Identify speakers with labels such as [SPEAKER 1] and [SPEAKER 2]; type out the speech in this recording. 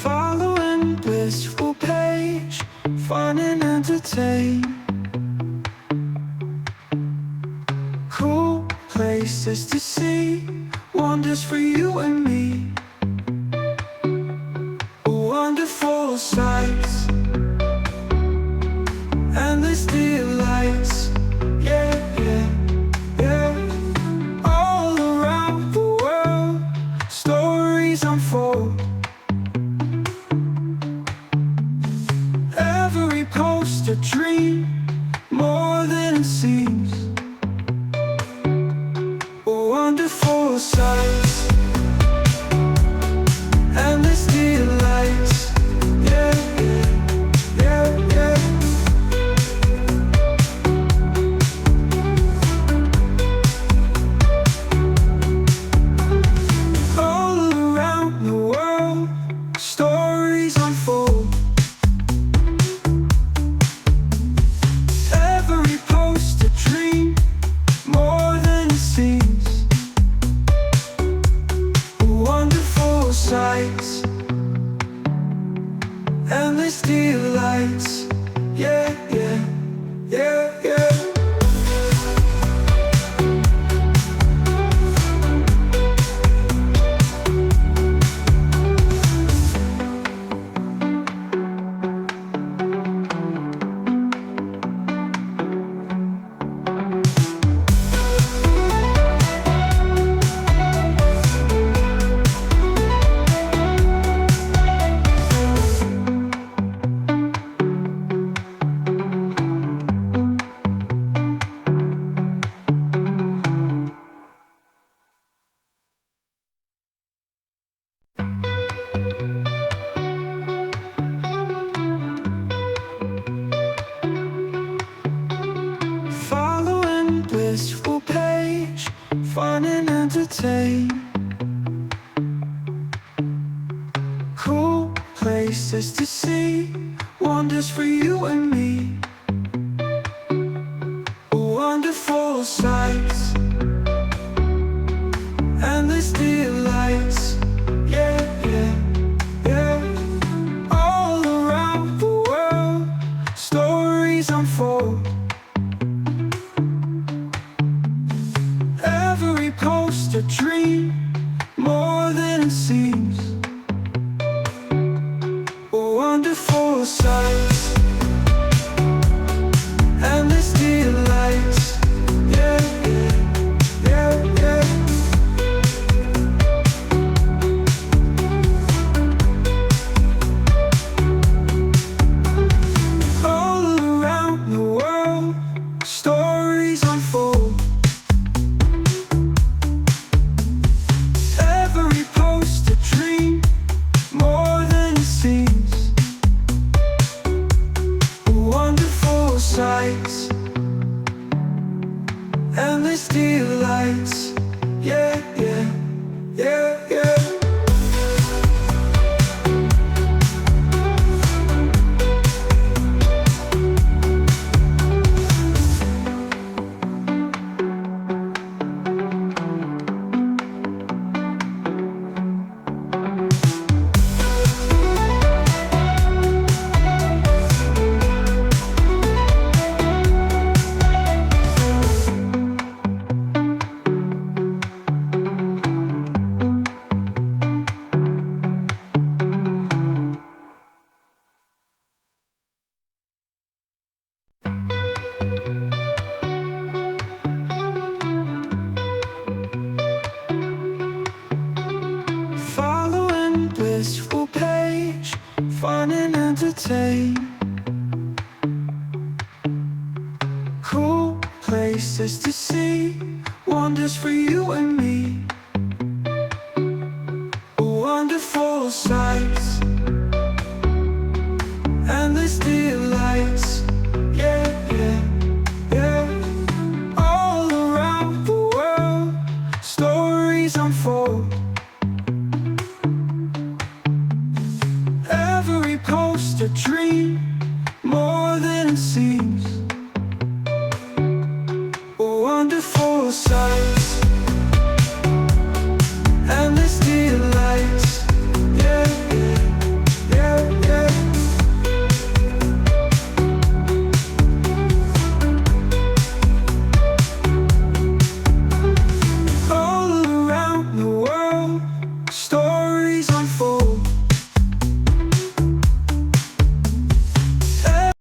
[SPEAKER 1] Following blissful page, fun and entertain. Cool places to see, wonders for you and me. Wonderful sights, endless delights. Yeah, yeah, yeah. All around the world, stories unfold. Every post a dream, more than it seems. Wonderful sights, endless delights. Yeah, yeah, yeah, yeah. All around the world, stories unfold. Every post a dream, more than it seems. Wonderful sights, endless delights. Yeah, yeah, yeah, yeah. Following blissful page, fun and entertain. Cool places to see, wonders for you and me. Wonderful sights, endless delights. Yeah, yeah, yeah. All around the world, stories unfold. Every post a dream, more than it seems. Wonderful sights, endless delights. Yeah, yeah, yeah, yeah. All around the world, stories unfold. Every post a dream, more than it seems. Wonderful sights, endless delights. Yeah, yeah, yeah, yeah. Following blissful page, fun and entertain. Cool places to see, wonders for you and me. Wonderful sights, endless delights. Yeah, yeah, yeah. All around the world, stories unfold. Every post a dream, more than it seems. wonderful sight.